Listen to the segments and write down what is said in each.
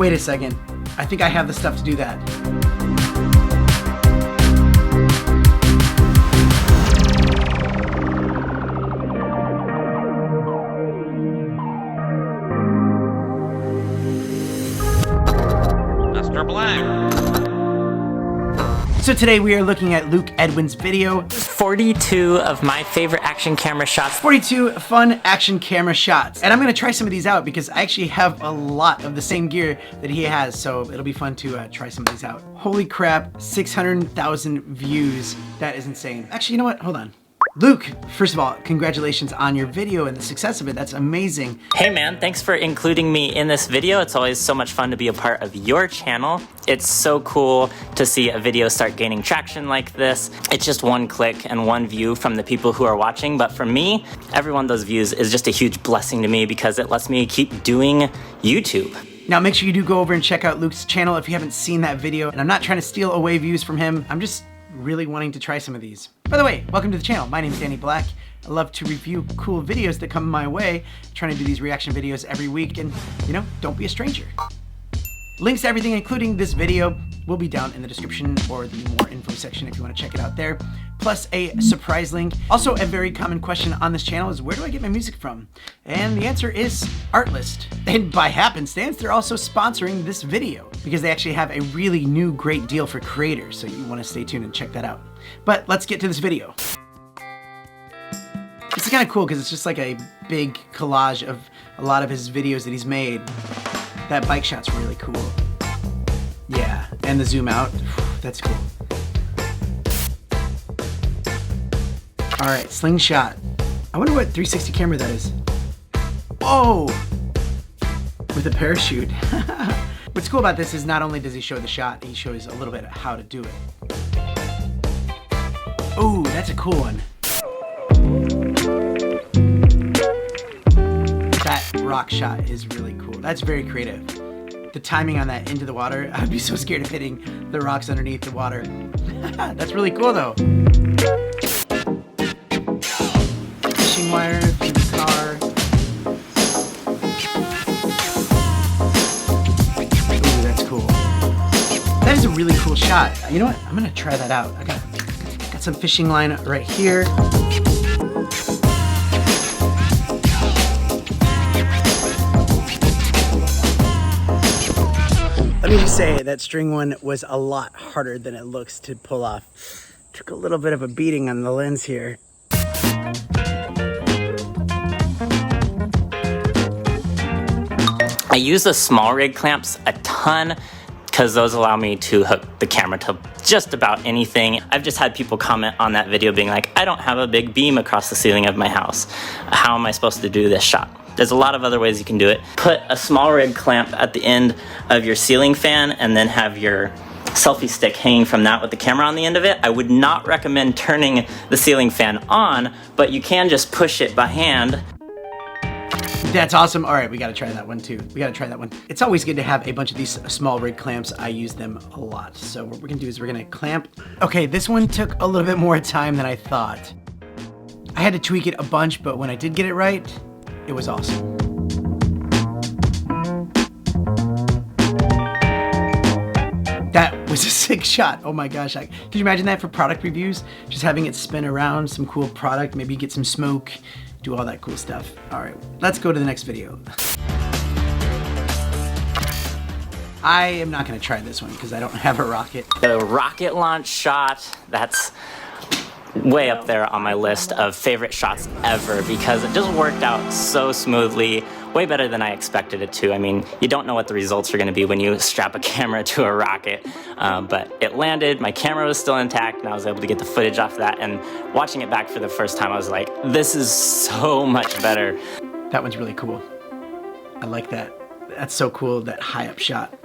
Wait a second. I think I have the stuff to do that. Mr. Black. So today we are looking at Luke Edwin's video. 42 of my favorite action camera shots. 42 fun action camera shots. And I'm gonna try some of these out because I actually have a lot of the same gear that he has, so it'll be fun to try some of these out. Holy crap, 600,000 views. That is insane. Actually, you know what? Hold on. Luke, first of all, congratulations on your video and the success of it. That's amazing. Hey man, thanks for including me in this video. It's always so much fun to be a part of your channel. It's so cool to see a video start gaining traction like this. It's just one click and one view from the people who are watching, but for me, every one of those views is just a huge blessing to me because it lets me keep doing YouTube. Now make sure you do go over and check out Luke's channel if you haven't seen that video. And I'm not trying to steal away views from him. I'm just really wanting to try some of these. By the way, welcome to the channel. My name is Danny Black. I love to review cool videos that come my way. I'm trying to do these reaction videos every week and, you know, don't be a stranger. Links to everything, including this video, will be down in the description or the more info section if you want to check it out there. Plus a surprise link. Also, a very common question on this channel is where do I get my music from? And the answer is Artlist. And by happenstance, they're also sponsoring this video because they actually have a really new great deal for creators. So you want to stay tuned and check that out. But let's get to this video. This is kind of cool because it's just like a big collage of a lot of his videos that he's made. That bike shot's really cool. Yeah, and the zoom out, that's cool. All right, Sling Shot. I wonder what 360 camera that is. Whoa! With a parachute. What's cool about this is not only does he show the shot, he shows a little bit of how to do it. Ooh, that's a cool one. That rock shot is really cool. That's very creative. The timing on that into the water, I'd be so scared of hitting the rocks underneath the water. That's really cool though. Fishing wire through the car. Ooh, that's cool. That is a really cool shot. You know what? I'm gonna try that out. I got some fishing line right here. Let me just say that string one was a lot harder than it looks to pull off. Took a little bit of a beating on the lens here. I use the small rig clamps a ton because those allow me to hook the camera to just about anything. I've just had people comment on that video being like, I don't have a big beam across the ceiling of my house. How am I supposed to do this shot? There's a lot of other ways you can do it. Put a small rig clamp at the end of your ceiling fan and then have your selfie stick hanging from that with the camera on the end of it. I would not recommend turning the ceiling fan on, but you can just push it by hand. That's awesome. All right, we gotta try that one too. We gotta try that one. It's always good to have a bunch of these small rig clamps. I use them a lot. So what we're gonna do is we're gonna clamp. Okay, this one took a little bit more time than I thought. I had to tweak it a bunch, but when I did get it right, it was awesome. That was a sick shot. Oh my gosh. Can you imagine that for product reviews? Just having it spin around, some cool product, maybe get some smoke, do all that cool stuff. All right, let's go to the next video. I am not gonna try this one because I don't have a rocket. The rocket launch shot, that's way up there on my list of favorite shots ever because it just worked out so smoothly, way better than I expected it to. I mean, you don't know what the results are going to be when you strap a camera to a rocket, but it landed, my camera was still intact, and I was able to get the footage off that, and watching it back for the first time, I was like, this is so much better. That one's really cool. I like that. That's so cool, that high up shot.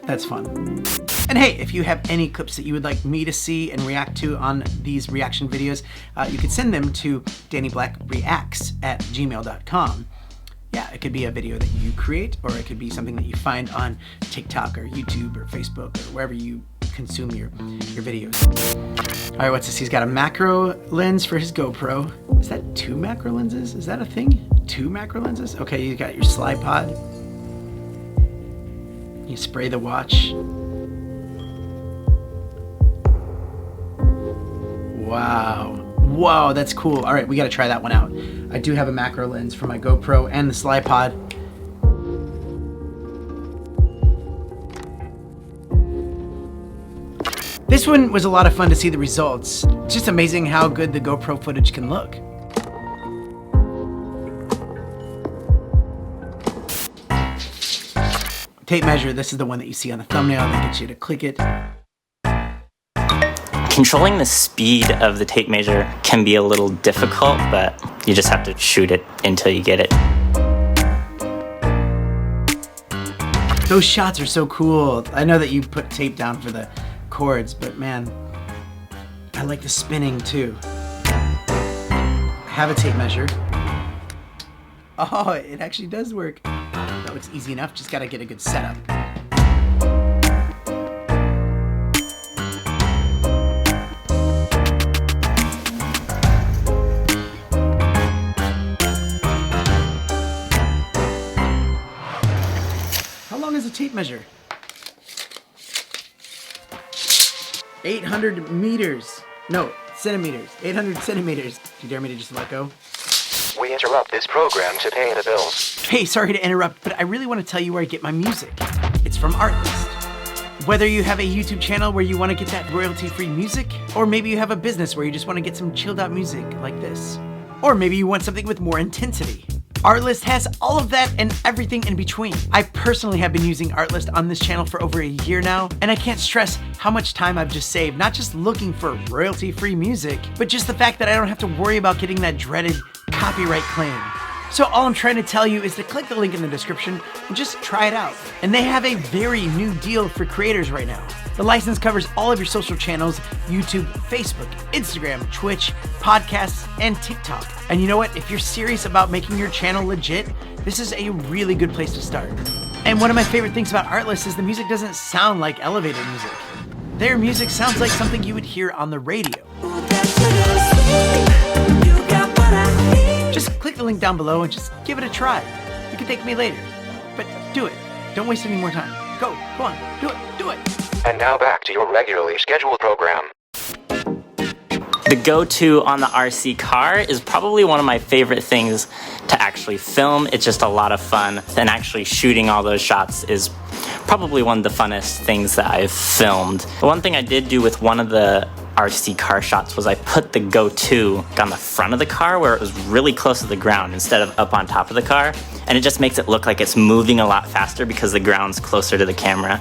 That's fun. And hey, if you have any clips that you would like me to see and react to on these reaction videos, you can send them to DannyBlackReacts@gmail.com. Yeah, it could be a video that you create, or it could be something that you find on TikTok or YouTube or Facebook or wherever you consume your videos. All right, what's this? He's got a macro lens for his GoPro. Is that 2 macro lenses? Is that a thing? 2 macro lenses? Okay, you got your slide pod. You spray the watch. Wow. Whoa, that's cool. All right, we gotta try that one out. I do have a macro lens for my GoPro and the slide pod. This one was a lot of fun to see the results. It's just amazing how good the GoPro footage can look. Tape measure, this is the one that you see on the thumbnail that gets you to click it. Controlling the speed of the tape measure can be a little difficult, but you just have to shoot it until you get it. Those shots are so cool. I know that you put tape down for the cords, but man, I like the spinning too. I have a tape measure. Oh, it actually does work. That looks easy enough, just gotta get a good setup. How long is a tape measure? 800 meters. No, centimeters. 800 centimeters. Do you dare me to just let go? We interrupt this program to pay the bills. Hey, sorry to interrupt, but I really want to tell you where I get my music. It's from Artlist. Whether you have a YouTube channel where you want to get that royalty-free music, or maybe you have a business where you just want to get some chilled out music like this, or maybe you want something with more intensity. Artlist has all of that and everything in between. I personally have been using Artlist on this channel for over a year now, and I can't stress how much time I've just saved, not just looking for royalty-free music, but just the fact that I don't have to worry about getting that dreaded copyright claim. So all I'm trying to tell you is to click the link in the description and just try it out. And they have a very new deal for creators right now. The license covers all of your social channels: YouTube, Facebook, Instagram, Twitch, podcasts, and TikTok. And you know what? If you're serious about making your channel legit, this is a really good place to start. And one of my favorite things about Artlist is the music doesn't sound like elevator music. Their music sounds like something you would hear on the radio. Just click the link down below and just give it a try. You can thank me later, but do it. Don't waste any more time. Go on, do it. And now back to your regularly scheduled program. The go-to on the RC car is probably one of my favorite things to actually film. It's just a lot of fun, and actually shooting all those shots is probably one of the funnest things that I've filmed. The one thing I did do with one of the RC car shots was I put the go-to on the front of the car where it was really close to the ground instead of up on top of the car, and it just makes it look like it's moving a lot faster because the ground's closer to the camera,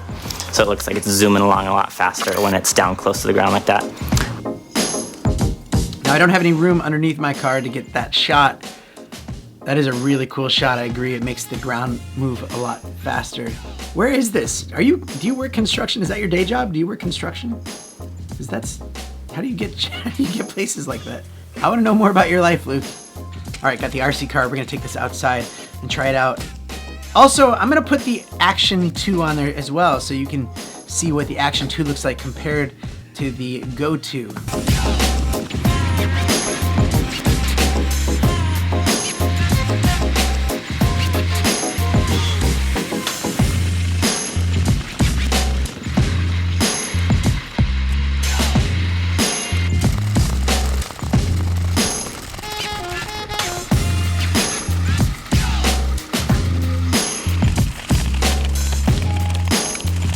so it looks like it's zooming along a lot faster when it's down close to the ground like that. Now I don't have any room underneath my car to get that shot. That is a really cool shot, I agree. It makes the ground move a lot faster. Where is this? Do you work construction? Is that your day job? Do you work construction? Because how do you get places like that? I want to know more about your life, Luke. All right, got the RC car. We're gonna take this outside and try it out. Also, I'm gonna put the Action 2 on there as well, so you can see what the Action 2 looks like compared to the Go-To.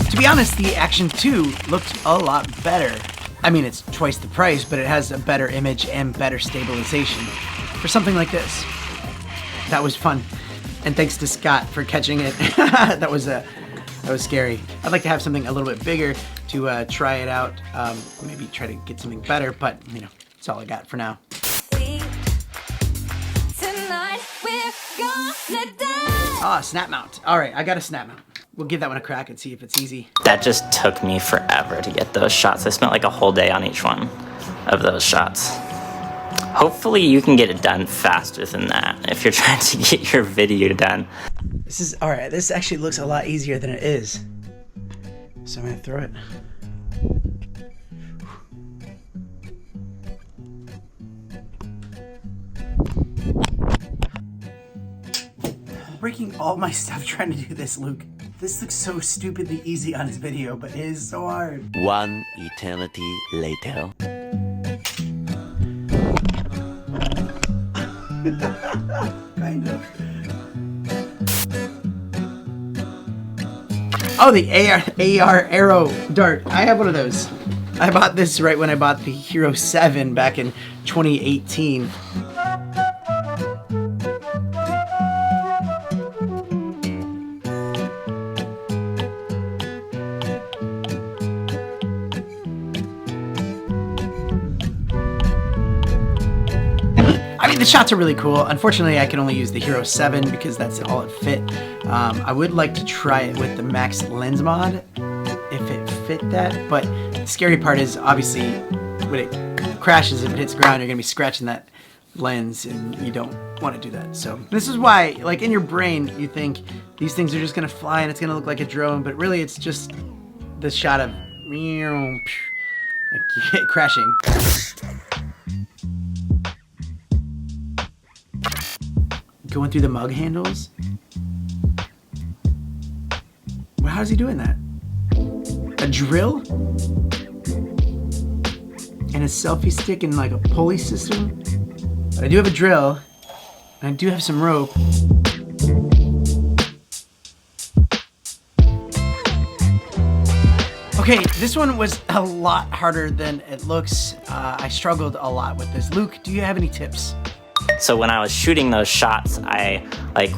To be honest, the Action 2 looked a lot better. I mean, it's twice the price, but it has a better image and better stabilization for something like this. That was fun. And thanks to Scott for catching it. That was scary. I'd like to have something a little bit bigger to try it out. Maybe try to get something better, but you know, that's all I got for now. Ah, SnapMount. All right, I got a SnapMount. We'll give that one a crack and see if it's easy. That just took me forever to get those shots. I spent like a whole day on each one of those shots. Hopefully you can get it done faster than that if you're trying to get your video done. This is, all right, this actually looks a lot easier than it is. So I'm gonna throw it. Breaking all my stuff trying to do this, Luke. This looks so stupidly easy on his video, but it is so hard. One eternity later. Kind of. Oh, the AR arrow dart. I have one of those. I bought this right when I bought the Hero 7 back in 2018. I mean, the shots are really cool. Unfortunately, I can only use the Hero 7 because that's all it fit. I would like to try it with the Max Lens mod if it fit that, but the scary part is obviously when it crashes, if it hits the ground, you're gonna be scratching that lens and you don't want to do that. So this is why, like, in your brain, you think these things are just gonna fly and it's gonna look like a drone, but really it's just the shot of like crashing. Going through the mug handles. Well, how's he doing that? A drill? And a selfie stick and like a pulley system? But I do have a drill, and I do have some rope. Okay, this one was a lot harder than it looks. I struggled a lot with this. Luke, do you have any tips? So when I was shooting those shots, I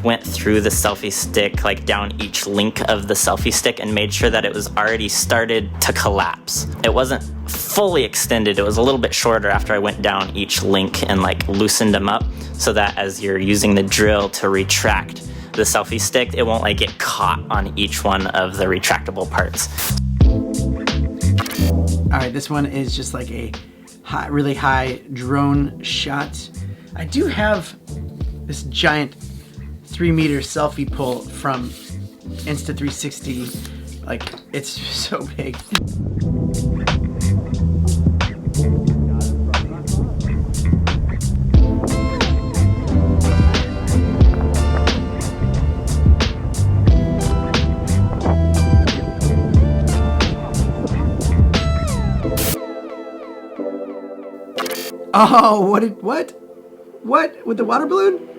went through the selfie stick, down each link of the selfie stick and made sure that it was already started to collapse. It wasn't fully extended, it was a little bit shorter after I went down each link and loosened them up so that as you're using the drill to retract the selfie stick, it won't get caught on each one of the retractable parts. All right, this one is just like a really high drone shot. I do have this giant 3-meter selfie pull from Insta360. It's so big. Oh, what? What? With the water balloon?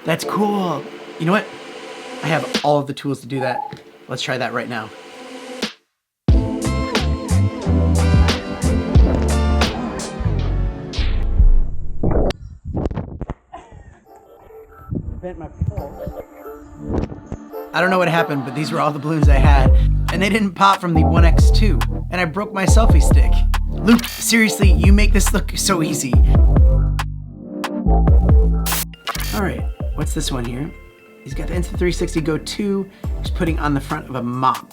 That's cool. You know what? I have all of the tools to do that. Let's try that right now. Bent my pole. I don't know what happened, but these were all the balloons I had, and they didn't pop from the 1X2, and I broke my selfie stick. Luke, seriously, you make this look so easy. All right, what's this one here? He's got the Insta360 Go 2. He's putting on the front of a mop.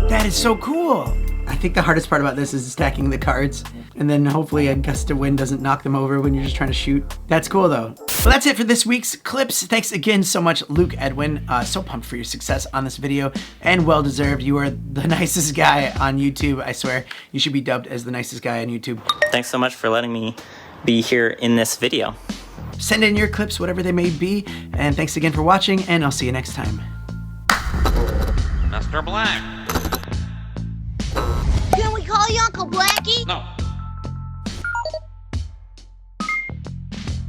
That is so cool. I think the hardest part about this is stacking the cards, and then hopefully a gust of wind doesn't knock them over when you're just trying to shoot. That's cool though. Well, that's it for this week's clips. Thanks again so much, Luke Edwin. So pumped for your success on this video, and well deserved. You are the nicest guy on YouTube. I swear, you should be dubbed as the nicest guy on YouTube. Thanks so much for letting me be here in this video. Send in your clips, whatever they may be, and thanks again for watching, and I'll see you next time. Mr. Black. Can we call you Uncle Blackie? No.